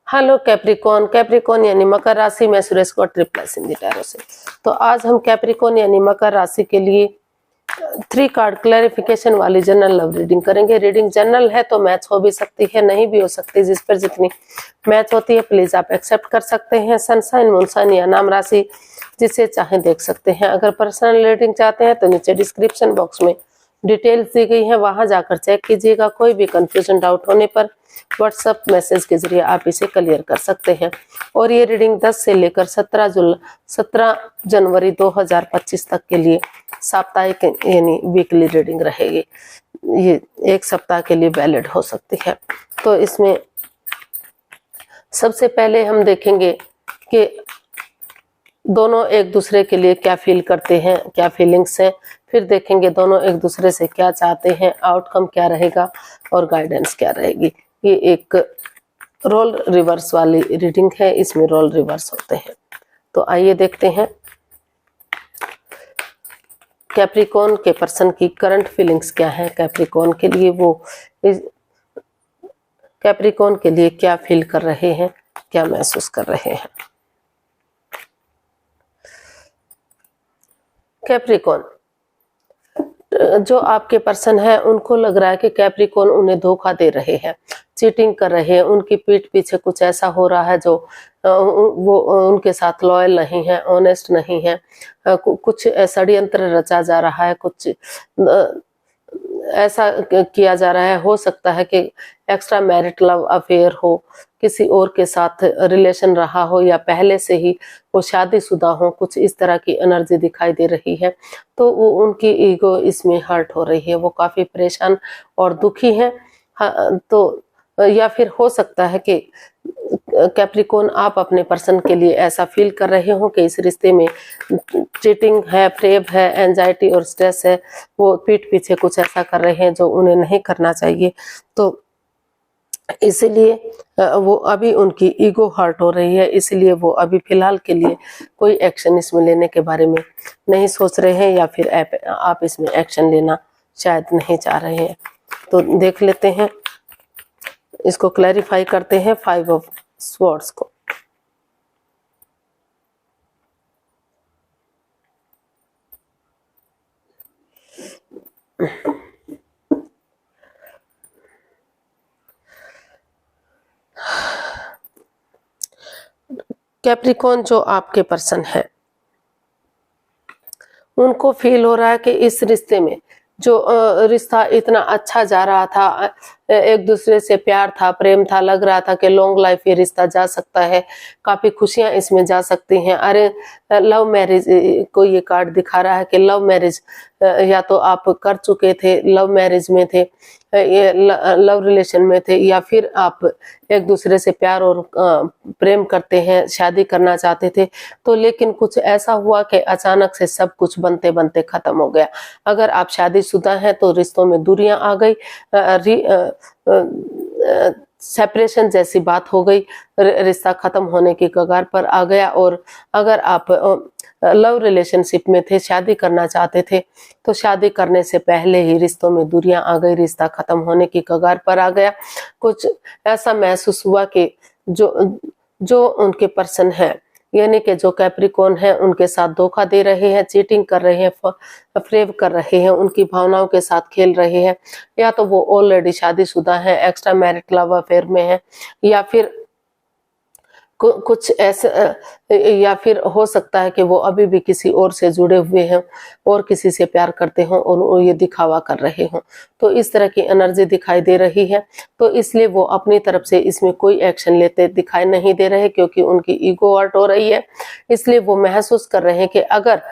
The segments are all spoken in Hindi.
Hello Capricorn. कैप्रिकॉन यानी मकर राशि में सुरेश को ट्रिपल हिंदी टैरो से। तो आज हम कैप्रिकॉन यानी मकर राशि के लिए 3 कार्ड क्लैरिफिकेशन वाली जनरल लव रीडिंग करेंगे। रीडिंग जनरल है तो मैच हो भी सकती है, नहीं भी हो सकती। जिस पर जितनी मैच होती है प्लीज आप एक्सेप्ट कर सकते हैं। सनसाइन मूनसाइन या नाम राशि जिसे चाहे देख सकते हैं। अगर पर्सनल रीडिंग चाहते हैं तो नीचे डिस्क्रिप्शन बॉक्स में डिटेल्स दी गई है, वहां जाकर चेक कीजिएगा। कोई भी कंफ्यूजन डाउट होने पर व्हाट्सएप मैसेज के जरिए आप इसे क्लियर कर सकते हैं। और ये रीडिंग 10 से लेकर 17 जनवरी 2025 तक के लिए साप्ताहिक यानी वीकली रीडिंग रहेगी। ये एक सप्ताह के लिए वैलिड हो सकती है। तो इसमें सबसे पहले हम देखेंगे कि दोनों एक दूसरे के लिए क्या फील करते हैं, क्या फीलिंग्स हैं। फिर देखेंगे दोनों एक दूसरे से क्या चाहते हैं, आउटकम क्या रहेगा और गाइडेंस क्या रहेगी। ये एक रोल रिवर्स वाली रीडिंग है, इसमें रोल रिवर्स होते हैं। तो आइए देखते हैं कैप्रिकॉन के पर्सन की करंट फीलिंग्स क्या है। कैप्रिकॉन के लिए कैप्रिकॉन के लिए क्या फील कर रहे हैं, क्या महसूस कर रहे हैं। कैप्रिकॉन, जो आपके पर्सन है उनको लग रहा है कि कैप्रिकॉन उन्हें धोखा दे रहे हैं, चीटिंग कर रहे हैं। उनकी पीठ पीछे कुछ ऐसा हो रहा है जो वो उनके साथ लॉयल नहीं है, ऑनेस्ट नहीं है। कुछ षड्यंत्र रचा जा रहा है, कुछ ऐसा किया जा रहा है। हो सकता है कि एक्स्ट्रा मैरिट लव अफेयर हो, किसी और के साथ रिलेशन रहा हो, या पहले से ही वो शादीशुदा हो। कुछ इस तरह की एनर्जी दिखाई दे रही है। तो वो उनकी ईगो इसमें हर्ट हो रही है, वो काफी परेशान और दुखी है। तो या फिर हो सकता है कि कैप्रिकॉन आप अपने पर्सन के लिए ऐसा फील कर रहे हो कि इस रिश्ते में चीटिंग है, प्रेम है, एंजाइटी और स्ट्रेस है। वो पीठ पीछे कुछ ऐसा कर रहे हैं जो उन्हें नहीं करना चाहिए। तो इसलिए वो अभी उनकी ईगो हर्ट हो रही है, इसलिए वो अभी फिलहाल के लिए कोई एक्शन इसमें लेने के बारे में नहीं सोच रहे हैं, या फिर आप इसमें एक्शन लेना शायद नहीं चाह रहे हैं। तो देख लेते हैं, इसको क्लैरिफाई करते हैं 5 ऑफ स्वॉर्ड्स को। कैप्रिकॉन, जो आपके पर्सन है उनको फील हो रहा है कि इस रिश्ते में जो रिश्ता इतना अच्छा जा रहा था, एक दूसरे से प्यार था, प्रेम था, लग रहा था कि लॉन्ग लाइफ ये रिश्ता जा सकता है, काफी खुशियां इसमें जा सकती हैं। अरे लव मैरिज को ये कार्ड दिखा रहा है कि लव मैरिज या तो आप कर चुके थे, लव मैरिज में थे, लव रिलेशन में थे, या फिर आप एक दूसरे से प्यार और प्रेम करते हैं, शादी करना चाहते थे। तो लेकिन कुछ ऐसा हुआ कि अचानक से सब कुछ बनते बनते खत्म हो गया। अगर आप शादीशुदा हैं तो रिश्तों में दूरियां आ गई, सेपरेशन जैसी बात हो गई, रिश्ता खत्म होने की कगार पर आ गया। और अगर आप लव रिलेशनशिप में थे, शादी करना चाहते थे, तो शादी करने से पहले ही रिश्तों में दूरियां आ गई, रिश्ता खत्म होने की कगार पर आ गया। कुछ ऐसा महसूस हुआ कि जो उनके पर्सन है, यानी कि जो कैप्रिकॉन है, उनके साथ धोखा दे रहे हैं, चीटिंग कर रहे हैं, फ्रेब कर रहे हैं, उनकी भावनाओं के साथ खेल रहे हैं। या तो वो ऑलरेडी शादीशुदा है, एक्स्ट्रा मैरिट लव अफेयर में है, या फिर कुछ ऐसे, या फिर हो सकता है कि वो अभी भी किसी और से जुड़े हुए हैं और किसी से प्यार करते हों और ये दिखावा कर रहे हों। तो इस तरह की एनर्जी दिखाई दे रही है। तो इसलिए वो अपनी तरफ से इसमें कोई एक्शन लेते दिखाई नहीं दे रहे, क्योंकि उनकी ईगो हर्ट हो रही है। इसलिए वो महसूस कर रहे हैं कि अगर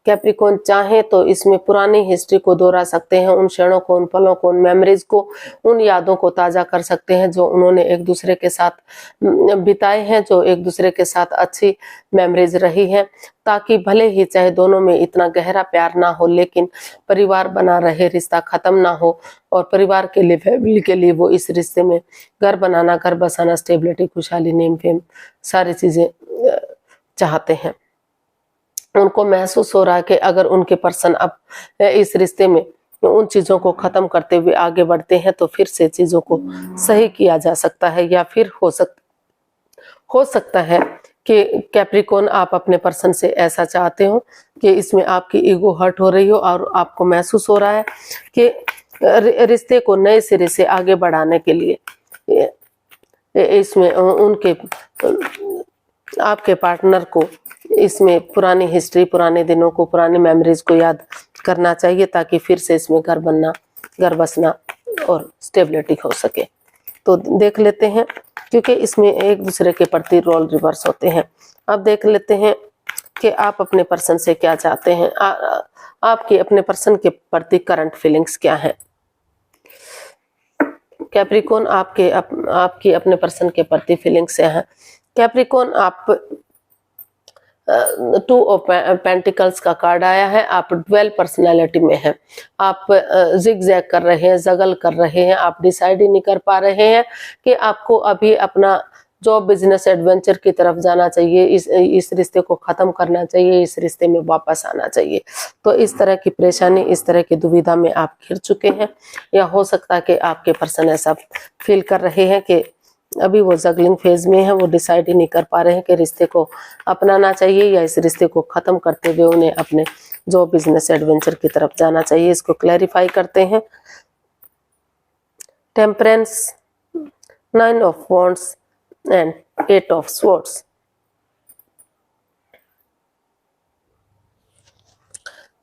कैप्रिकॉन चाहे तो इसमें पुरानी हिस्ट्री को दोहरा सकते हैं, उन क्षणों को, उन पलों को, उन मेमोरीज को, उन यादों को ताजा कर सकते हैं जो उन्होंने एक दूसरे के साथ बिताए हैं, जो एक दूसरे के साथ अच्छी मेमोरीज रही हैं। ताकि भले ही चाहे दोनों में इतना गहरा प्यार ना हो, लेकिन परिवार बना रहे, रिश्ता खत्म ना हो, और परिवार के लिए, फैमिली के लिए वो इस रिश्ते में घर बनाना, घर बसाना, स्टेबिलिटी, खुशहाली, नेम फेम, सारी चीजें चाहते हैं। उनको महसूस हो रहा है कि अगर उनके पर्सन अब इस रिश्ते में उन चीज़ों को ख़त्म करते हुए आगे बढ़ते हैं तो फिर से चीज़ों को सही किया जा सकता है। या फिर हो सकता है कि कैप्रिकॉर्न आप अपने पर्सन से ऐसा चाहते हो कि इसमें आपकी ईगो हर्ट हो रही हो और आपको महसूस हो रहा है कि रिश्ते को नए सिरे से आगे बढ़ाने के लिए इसमें उनके आपके पार्टनर को इसमें पुरानी हिस्ट्री, पुराने दिनों को, पुरानी मेमोरीज को याद करना चाहिए ताकि फिर से इसमें घर बसना और स्टेबिलिटी हो सके। तो देख लेते हैं, क्योंकि इसमें एक दूसरे के प्रति रोल रिवर्स होते हैं। अब देख लेते हैं कि आप अपने पर्सन से क्या चाहते हैं, आपकी अपने पर्सन के प्रति करंट फीलिंग्स क्या हैं। कैप्रिकॉर्न आपकी अपने पर्सन के प्रति फीलिंग्स क्या हैं। कैप्रिकॉर्न आप 2 ऑफ पेंटिकल्स का कार्ड आया है। आप ड्वेल पर्सनालिटी में हैं, आप जिग-जैग कर रहे हैं, जगल कर रहे हैं, आप डिसाइड ही नहीं कर पा रहे हैं कि आपको अभी अपना जॉब, बिजनेस, एडवेंचर की तरफ जाना चाहिए, इस रिश्ते को ख़त्म करना चाहिए, इस रिश्ते में वापस आना चाहिए। तो इस तरह की परेशानी, इस तरह की दुविधा में आप घिर चुके हैं, या हो सकता है कि आपके पर्सन ऐसा फील कर रहे हैं कि अभी वो जगलिंग फेज में है, वो डिसाइड ही नहीं कर पा रहे हैं कि रिश्ते को अपनाना चाहिए या इस रिश्ते को ख़त्म करते हुए उन्हें अपने जॉब, बिजनेस, एडवेंचर की तरफ जाना चाहिए। इसको क्लैरिफाई करते हैं। Temperance, 9 of wands and 8 of swords.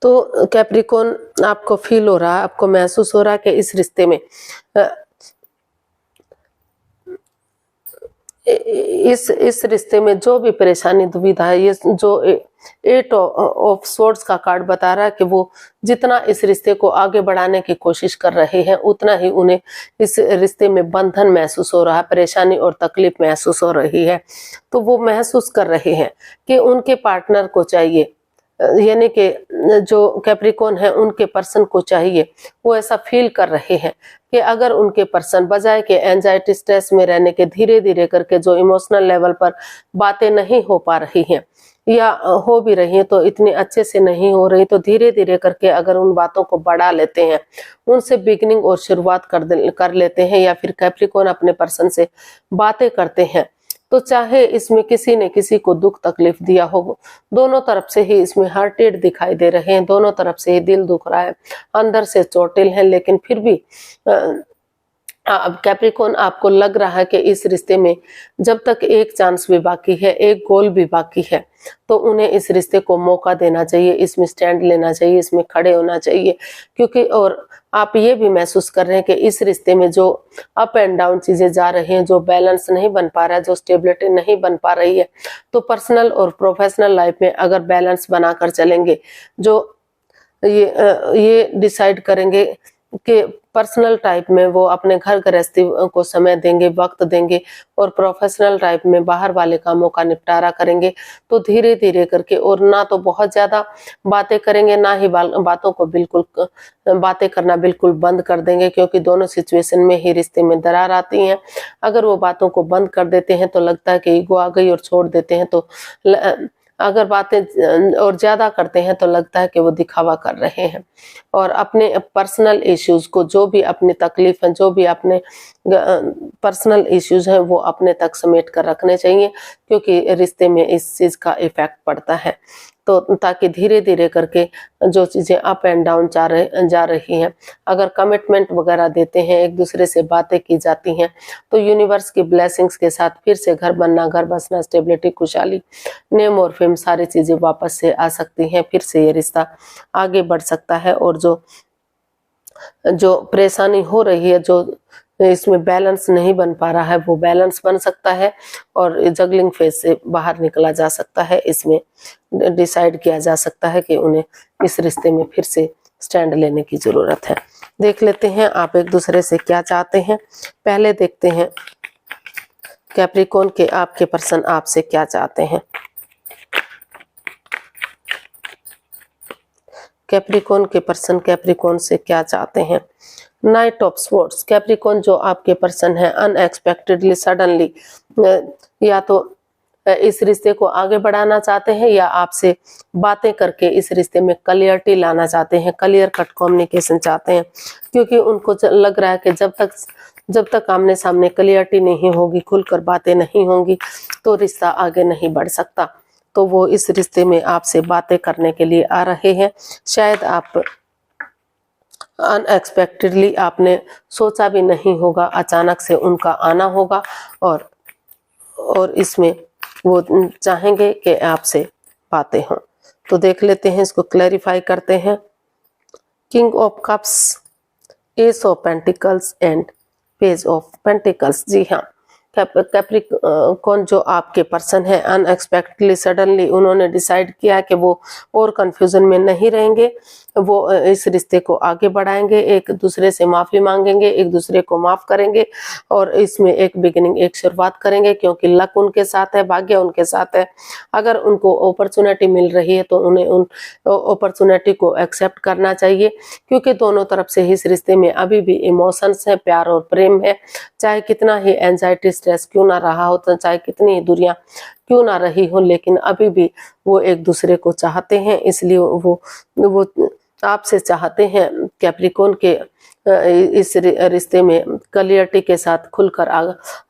तो कैप्रिकॉर्न आपको फील हो रहा है, आपको महसूस हो रहा है कि इस रिश्ते में इस रिश्ते में जो भी परेशानी, दुविधा है, ये जो 8 ऑफ स्वॉर्ड्स का कार्ड बता रहा है कि वो जितना इस रिश्ते को आगे बढ़ाने की कोशिश कर रहे हैं उतना ही उन्हें इस रिश्ते में बंधन महसूस हो रहा है, परेशानी और तकलीफ महसूस हो रही है। तो वो महसूस कर रहे हैं कि उनके पार्टनर को चाहिए, यानी कि जो कैप्रिकॉर्न है उनके पर्सन को चाहिए, वो ऐसा फील कर रहे हैं कि अगर उनके पर्सन बजाय के एंजाइटी, स्ट्रेस में रहने के, धीरे धीरे करके जो इमोशनल लेवल पर बातें नहीं हो पा रही हैं या हो भी रही हैं तो इतने अच्छे से नहीं हो रही, तो धीरे धीरे करके अगर उन बातों को बढ़ा लेते हैं, उनसे बिगिनिंग और शुरुआत कर लेते हैं, या फिर कैप्रिकॉर्न अपने पर्सन से बातें करते हैं, तो चाहे इसमें किसी ने किसी को दुख तकलीफ दिया हो, दोनों तरफ से ही इसमें हर्टेड दिखाई दे रहे हैं, दोनों तरफ से ही दिल दुख रहा है, अंदर से चोटिल है, लेकिन फिर भी अब कैप्रिकॉर्न आपको लग रहा है कि इस रिश्ते में जब तक एक चांस भी बाकी है, एक गोल भी बाकी है, तो उन्हें इस रिश्ते को मौका देना चाहिए, इसमें स्टैंड लेना चाहिए, इसमें खड़े होना चाहिए। क्योंकि और आप ये भी महसूस कर रहे हैं कि इस रिश्ते में जो अप एंड डाउन चीजें जा रही हैं, जो बैलेंस नहीं बन पा रहा है, जो स्टेबिलिटी नहीं बन पा रही है, तो पर्सनल और प्रोफेशनल लाइफ में अगर बैलेंस बनाकर चलेंगे, जो ये डिसाइड करेंगे कि पर्सनल टाइप में वो अपने घर गृहस्थी को समय देंगे, वक्त देंगे, और प्रोफेशनल टाइप में बाहर वाले कामों का निपटारा करेंगे, तो धीरे धीरे करके, और ना तो बहुत ज्यादा बातें करेंगे, ना ही बातें करना बिल्कुल बंद कर देंगे, क्योंकि दोनों सिचुएशन में ही रिश्ते में दरार आती है। अगर वो बातों को बंद कर देते हैं तो लगता है कि ईगो आ गई, और छोड़ देते हैं तो अगर बातें और ज्यादा करते हैं तो लगता है कि वो दिखावा कर रहे हैं। और अपने पर्सनल इश्यूज को, जो भी अपनी तकलीफ है, जो भी अपने पर्सनल इश्यूज हैं, वो अपने तक समेट कर रखने चाहिए, क्योंकि रिश्ते में इस चीज का इफेक्ट पड़ता है। तो ताकि धीरे धीरे करके जो चीजें अप एंड डाउन जा रही हैं, अगर कमिटमेंट वगैरह देते हैं, एक दूसरे से बातें की जाती हैं, तो यूनिवर्स की ब्लेसिंग्स के साथ फिर से घर बनना, घर बसना, स्टेबिलिटी, खुशहाली, नेम और फेम, सारी चीजें वापस से आ सकती हैं, फिर से ये रिश्ता आगे बढ़ सकता है। और जो परेशानी हो रही है, जो इसमें बैलेंस नहीं बन पा रहा है, वो बैलेंस बन सकता है और जगलिंग फेज से बाहर निकला जा सकता है। इसमें डिसाइड किया जा सकता है कि उन्हें इस रिश्ते में फिर से स्टैंड लेने की जरूरत है। देख लेते हैं आप एक दूसरे से क्या चाहते हैं। पहले देखते हैं कैप्रिकॉर्न के आपके पर्सन आपसे क्या चाहते हैं। कैप्रिकॉर्न के पर्सन कैप्रिकॉर्न से क्या चाहते हैं। Night of swords. कैप्रिकॉर्न जो आपके पर्सन है, अनएक्सपेक्टेडली, सडनली, या तो इस रिश्ते को आगे बढ़ाना चाहते हैं या आपसे बातें करके इस रिश्ते में क्लियरिटी लाना चाहते हैं, क्लियर कट कम्युनिकेशन चाहते हैं, क्योंकि उनको लग रहा है कि जब तक आमने सामने क्लियरिटी नहीं होगी, खुलकर बातें नहीं होंगी, तो रिश्ता आगे नहीं बढ़ सकता। तो वो इस रिश्ते में आपसे बातें करने के लिए आ रहे हैं। शायद आप अनएक्सपेक्टेडली, आपने सोचा भी नहीं होगा, अचानक से उनका आना होगा और इसमें वो चाहेंगे कि आपसे बातें हों। तो देख लेते हैं, इसको क्लैरिफाई करते हैं। King of cups, ace of pentacles and page of pentacles. जी हाँ, कैप्रिकॉर्न जो आपके पर्सन है, अनएक्सपेक्टेडली सडनली उन्होंने डिसाइड किया कि वो और कंफ्यूजन में नहीं रहेंगे, वो इस रिश्ते को आगे बढ़ाएंगे, एक दूसरे से माफी मांगेंगे, एक दूसरे को माफ करेंगे और इसमें एक बिगिनिंग, एक शुरुआत करेंगे, क्योंकि लक उनके साथ है, भाग्य उनके साथ है। अगर उनको अपॉर्चुनिटी मिल रही है तो उन्हें उन अपॉर्चुनिटी को एक्सेप्ट करना चाहिए, क्योंकि दोनों तरफ से इस रिश्ते में अभी भी इमोशंस है, प्यार और प्रेम है। चाहे कितना ही एंजाइटी स्ट्रेस क्यों ना रहा हो, तो चाहे कितनी ही दूरियां क्यों ना रही हो, लेकिन अभी भी वो एक दूसरे को चाहते हैं। इसलिए वो आपसे चाहते हैं कैप्रिकॉर्न के इस रिश्ते में क्लियरिटी के साथ खुलकर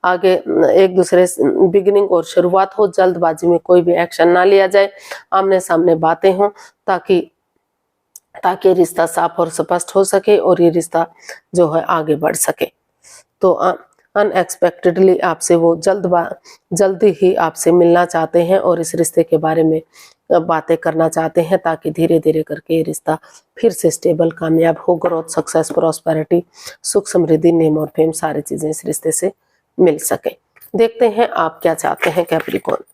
आगे एक दूसरे से बिगिनिंग और शुरुआत हो। जल्दबाजी में कोई भी एक्शन ना लिया जाए, आमने सामने बातें हों, ताकि रिश्ता साफ और स्पष्ट हो सके और ये रिश्ता जो है आगे बढ़ सके। तो अनएक्सपेक्टेडली आपसे वो जल्दी ही आपसे मिलना चाहते हैं और इस रिश्ते के बारे में बातें करना चाहते हैं, ताकि धीरे धीरे करके ये रिश्ता फिर से स्टेबल, कामयाब हो। ग्रोथ, सक्सेस, प्रॉस्पेरिटी, सुख, समृद्धि, नेम और फेम, सारी चीजें इस रिश्ते से मिल सके। देखते हैं आप क्या चाहते हैं कैप्रिकॉर्न,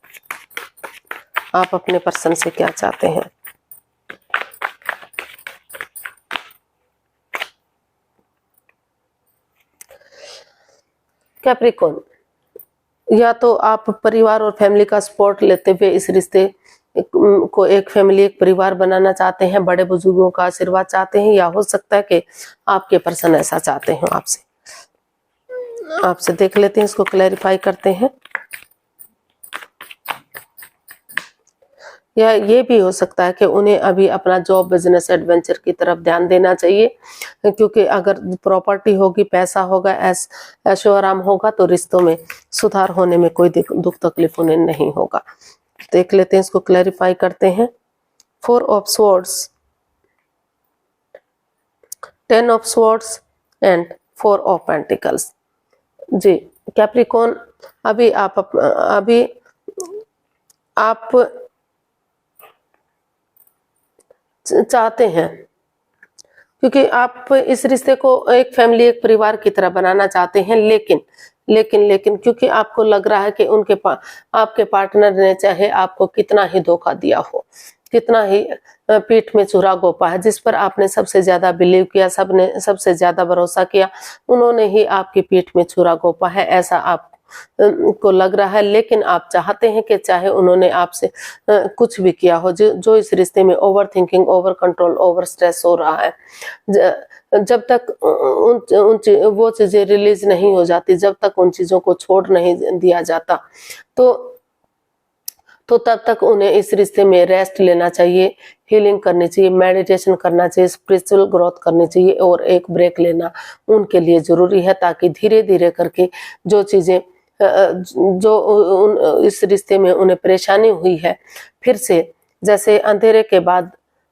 आप अपने पर्सन से क्या चाहते हैं। कैप्रिकॉर्न, या तो आप परिवार और फैमिली का सपोर्ट लेते हुए इस रिश्ते को एक फैमिली, एक परिवार बनाना चाहते हैं, बड़े बुजुर्गों का आशीर्वाद चाहते हैं, या हो सकता है कि आपके पर्सन ऐसा चाहते हो आपसे देख लेते हैं, इसको क्लैरिफाई करते हैं। या ये भी हो सकता है कि उन्हें अभी अपना जॉब, बिजनेस, एडवेंचर की तरफ ध्यान देना चाहिए, क्योंकि अगर प्रॉपर्टी होगी, पैसा होगा, ऐशो आराम होगा, तो रिश्तों में सुधार होने में कोई दुख तकलीफ उन्हें नहीं होगा। देख लेते हैं, इसको क्लैरिफाई करते हैं। 4 of swords, 10 of swords and 4 of pentacles. जी कैप्रिकॉर्न, अभी आप चाहते हैं, क्योंकि आप इस रिश्ते को एक फैमिली, एक परिवार की तरह बनाना चाहते हैं, लेकिन क्योंकि आपको लग रहा है कि आपके पार्टनर ने चाहे आपको कितना ही धोखा दिया हो, कितना ही पीठ में छुरा घोंपा है, जिस पर आपने सबसे ज्यादा बिलीव किया, सबने सबसे ज्यादा भरोसा किया, उन्होंने ही आपकी पीठ में छुरा घोंपा है, ऐसा आप को लग रहा है। लेकिन आप चाहते हैं कि चाहे उन्होंने आपसे कुछ भी किया हो, जो इस रिश्ते में over thinking, over control, over stress हो रहा है, जब तक वो चीजें रिलीज नहीं हो जाती, जब तक उन चीजों को छोड़ नहीं दिया जाता, तो तब तक उन्हें इस रिश्ते में रेस्ट लेना चाहिए, हीलिंग करनी चाहिए, मेडिटेशन करना चाहिए, स्पिरिचुअल ग्रोथ करनी चाहिए और एक ब्रेक लेना उनके लिए जरूरी है, ताकि धीरे धीरे करके जो चीजें जो इस रिश्ते में उन्हें परेशानी हुई है, फिर से जैसे अंधेरे के बाद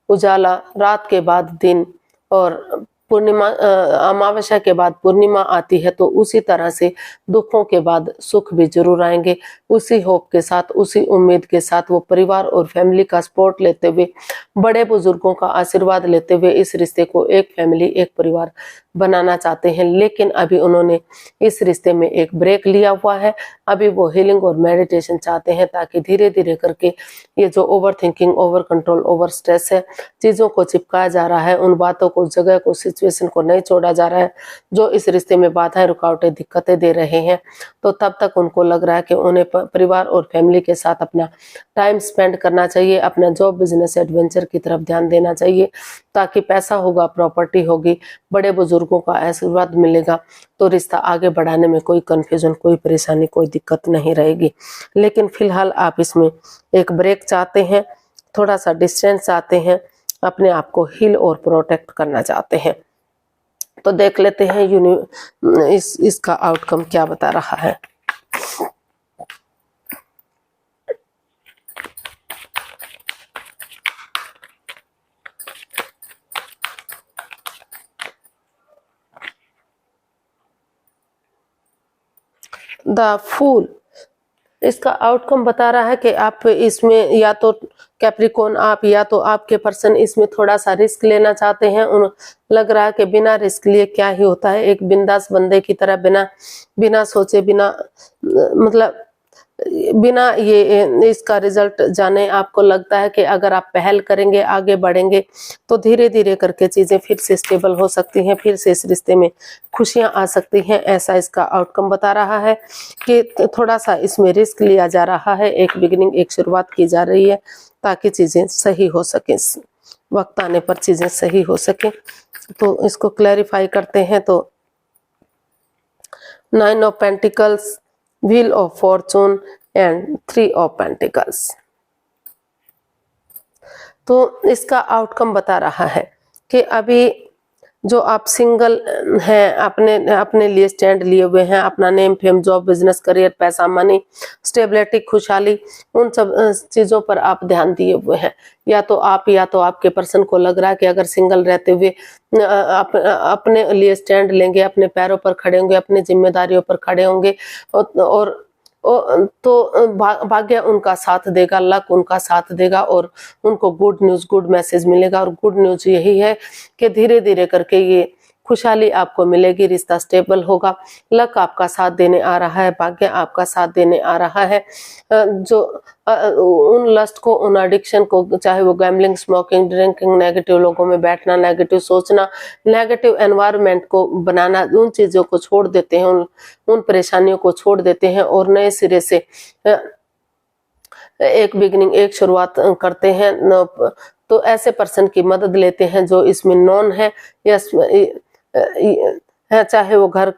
उजाला, रात के बाद दिन और पूर्णिमा, अमावस्या के बाद पूर्णिमा आती है, तो उसी तरह से दुखों के बाद सुख भी जरूर आएंगे। उसी होप के साथ, उसी उम्मीद के साथ वो परिवार और फैमिली का सपोर्ट लेते हुए, बड़े बुजुर्गों का आशीर्वाद लेते हुए इस रिश्ते को एक फैमिली, एक परिवार बनाना चाहते हैं। लेकिन अभी उन्होंने इस रिश्ते में एक ब्रेक लिया हुआ है, अभी वो हीलिंग और मेडिटेशन चाहते हैं, ताकि धीरे धीरे करके ये जो over thinking, over control, over stress है, चीजों को चिपकाया जा रहा है, उन बातों को, जगह को, सिचुएशन को नहीं छोड़ा जा रहा है, जो इस रिश्ते में बाधाएं, रुकावटें, दिक्कतें दे रहे हैं, तो तब तक उनको लग रहा है कि उन्हें परिवार और फैमिली के साथ अपना टाइम स्पेंड करना चाहिए, अपना जॉब, बिजनेस, एडवेंचर की तरफ ध्यान देना चाहिए, ताकि पैसा होगा, प्रॉपर्टी होगी, बड़े बुजुर्गों का आशीर्वाद मिलेगा, तो रिश्ता आगे बढ़ाने में कोई कंफ्यूजन, कोई परेशानी, कोई दिक्कत नहीं रहेगी। लेकिन फिलहाल आप इसमें एक ब्रेक चाहते हैं, थोड़ा सा डिस्टेंस चाहते हैं, अपने आप को हील और प्रोटेक्ट करना चाहते हैं। तो देख लेते हैं इसका आउटकम क्या बता रहा है। द फूल, इसका आउटकम बता रहा है कि आप इसमें या तो कैप्रिकॉर्न आप या तो आपके पर्सन इसमें थोड़ा सा रिस्क लेना चाहते हैं। लग रहा है कि बिना रिस्क लिए क्या ही होता है, एक बिंदास बंदे की तरह बिना सोचे, मतलब बिना ये इसका रिजल्ट जाने आपको लगता है कि अगर आप पहल करेंगे, आगे बढ़ेंगे, तो धीरे धीरे करके चीजें फिर से स्टेबल हो सकती हैं, फिर से इस रिश्ते में खुशियां आ सकती हैं। ऐसा इसका आउटकम बता रहा है कि थोड़ा सा इसमें रिस्क लिया जा रहा है, एक बिगिनिंग, एक शुरुआत की जा रही है ताकि चीजें सही हो सके, वक्त आने पर चीजें सही हो सके। तो इसको क्लैरिफाई करते हैं। तो 9 of pentacles, wheel of Fortune and 3 of pentacles. तो इसका आउटकम बता रहा है कि अभी जो आप सिंगल हैं, अपने लिए स्टैंड लिए हुए हैं, अपना name, fame, job, business, career, पैसा, मनी, स्टेबिलिटी, खुशहाली, उन सब चीजों पर आप ध्यान दिए हुए हैं। या तो आपके पर्सन को लग रहा है कि अगर सिंगल रहते हुए अपने लिए स्टैंड लेंगे, अपने पैरों पर खड़े होंगे, अपनी जिम्मेदारियों पर खड़े होंगे, और तो भाग्य उनका साथ देगा, लक उनका साथ देगा, और उनको गुड न्यूज, गुड मैसेज मिलेगा। और गुड न्यूज यही है कि धीरे धीरे करके ये खुशहाली आपको मिलेगी, रिश्ता स्टेबल होगा, लक आपका साथ देने आ रहा है, भाग्य आपका साथ देने आ रहा है। जो उन लस्ट को, उन एडिक्शन को, चाहे वो गैम्बलिंग, स्मोकिंग, ड्रिंकिंग, नेगेटिव लोगों में बैठना, नेगेटिव सोचना, नेगेटिव एनवायरनमेंट को बनाना, उन चीजों को छोड़ देते हैं, उन परेशानियों को छोड़ देते हैं और नए सिरे से एक बिगिनिंग, एक शुरुआत करते हैं। तो ऐसे पर्सन की मदद लेते हैं जो इसमें नॉन है, या चाहे वो घर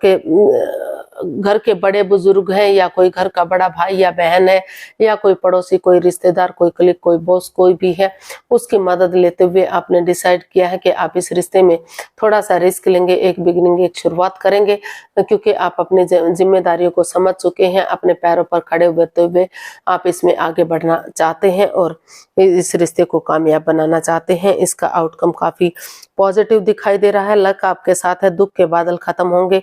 के बड़े बुजुर्ग हैं, या कोई घर का बड़ा भाई या बहन है, या कोई पड़ोसी, कोई रिश्तेदार, कोई कलीग, कोई बॉस, कोई भी है, उसकी मदद लेते हुए आपने डिसाइड किया है कि आप इस रिश्ते में थोड़ा सा रिस्क लेंगे, एक बिगिनिंग, एक शुरुआत करेंगे, क्योंकि आप अपनी जिम्मेदारियों को समझ चुके हैं, अपने पैरों पर खड़े होते हुए आप इसमें आगे बढ़ना चाहते हैं और इस रिश्ते को कामयाब बनाना चाहते हैं। इसका आउटकम काफी पॉजिटिव दिखाई दे रहा है। लक आपके साथ है, दुख के बादल खत्म होंगे,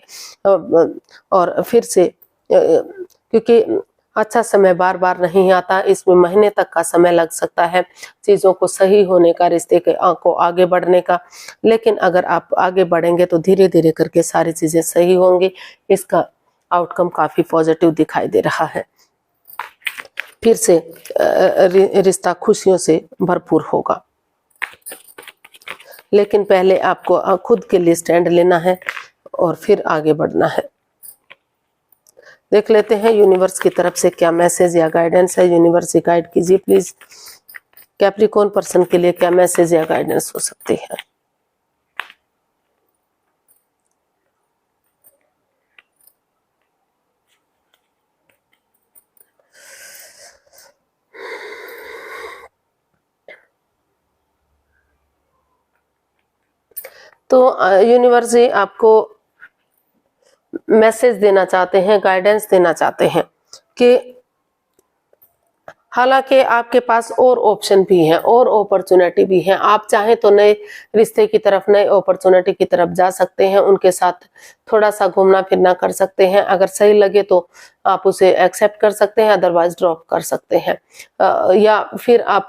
और फिर से क्योंकि अच्छा समय बार बार नहीं आता, इसमें महीने तक का समय लग सकता है चीजों को सही होने का, रिश्ते को आगे बढ़ने का। लेकिन अगर आप आगे बढ़ेंगे तो धीरे धीरे करके सारी चीजें सही होंगी। इसका आउटकम काफी पॉजिटिव दिखाई दे रहा है। फिर से रिश्ता खुशियों से भरपूर होगा, लेकिन पहले आपको खुद के लिए स्टैंड लेना है और फिर आगे बढ़ना है। देख लेते हैं यूनिवर्स की तरफ से क्या मैसेज या गाइडेंस है। यूनिवर्स से गाइड कीजिए प्लीज, कैप्रिकॉर्न पर्सन के लिए क्या मैसेज या गाइडेंस हो सकती है। तो यूनिवर्स जी आपको मैसेज देना चाहते हैं, गाइडेंस देना चाहते हैं कि हालांकि आपके पास और ऑप्शन भी हैं और अपॉर्चुनिटी भी है। आप चाहें तो नए रिश्ते की तरफ, नए अपॉर्चुनिटी की तरफ जा सकते हैं, उनके साथ थोड़ा सा घूमना फिरना कर सकते हैं। अगर सही लगे तो आप उसे एक्सेप्ट कर सकते हैं, अदरवाइज ड्रॉप कर सकते हैं। या फिर आप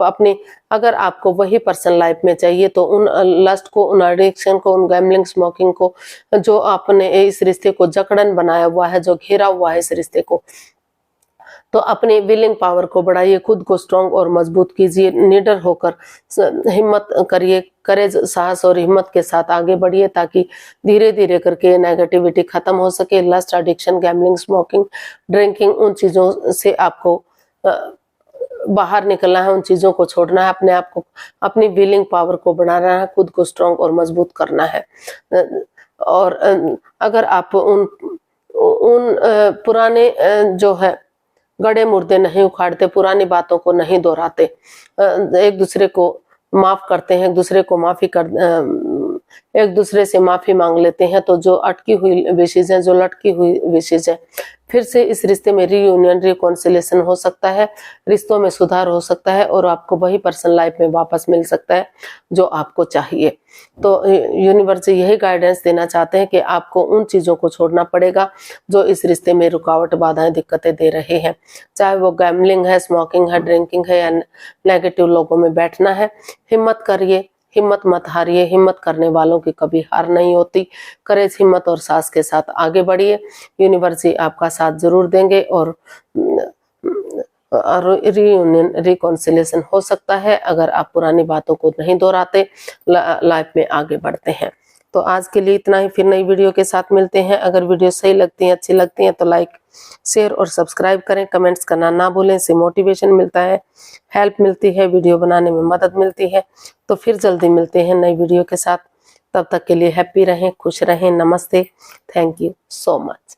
अगर आपको वही पर्सन लाइफ में चाहिए तो उन लस्ट को, उन एडिक्शन को, उन गैम्बलिंग, स्मोकिंग को, जो आपने इस रिश्ते को जकड़न बनाया हुआ है, जो घेरा हुआ है इस रिश्ते को, तो अपनी विलिंग पावर को बढ़ाइए, खुद को स्ट्रॉन्ग और मजबूत कीजिए, निडर होकर हिम्मत करिए, करेज, साहस और हिम्मत के साथ आगे बढ़िए, ताकि धीरे धीरे करके नेगेटिविटी खत्म हो सके। Lust, addiction, gambling, smoking, drinking, उन चीजों से आपको बाहर निकलना है, उन चीजों को छोड़ना है, अपने आप को, अपनी विलिंग पावर को बढ़ाना है, खुद को स्ट्रांग और मजबूत करना है। और अगर आप उन पुराने जो है गड़े मुर्दे नहीं उखाड़ते, पुरानी बातों को नहीं दोहराते, एक दूसरे को माफ करते हैं, एक दूसरे से माफी मांग लेते हैं, तो जो अटकी हुई विशेष है, जो लटकी हुई विशेष है, फिर से इस रिश्ते में रीयूनियन, रिकॉन्सिलेशन हो सकता है, रिश्तों में सुधार हो सकता है और आपको वही पर्सन लाइफ में वापस मिल सकता है जो आपको चाहिए। तो यूनिवर्स यही गाइडेंस देना चाहते हैं कि आपको उन चीजों को छोड़ना पड़ेगा जो इस रिश्ते में रुकावट, बाधाएं, दिक्कतें दे रहे हैं, चाहे वो गैम्बलिंग है, स्मोकिंग है, ड्रिंकिंग है या नेगेटिव लोगों में बैठना है। हिम्मत करिए, हिम्मत मत हारिए, हिम्मत करने वालों की कभी हार नहीं होती। करेज, हिम्मत और साहस के साथ आगे बढ़िए, यूनिवर्स आपका साथ जरूर देंगे और रीयूनियन, रिकॉन्सिलेशन हो सकता है अगर आप पुरानी बातों को नहीं दोहराते, लाइफ में आगे बढ़ते हैं। तो आज के लिए इतना ही, फिर नई वीडियो के साथ मिलते हैं। अगर वीडियो सही लगती है, अच्छी लगती है तो लाइक, शेयर और सब्सक्राइब करें, कमेंट्स करना ना भूलें, इससे मोटिवेशन मिलता है, हेल्प मिलती है, वीडियो बनाने में मदद मिलती है। तो फिर जल्दी मिलते हैं नई वीडियो के साथ, तब तक के लिए हैप्पी रहें, खुश रहें, नमस्ते, थैंक यू सो मच।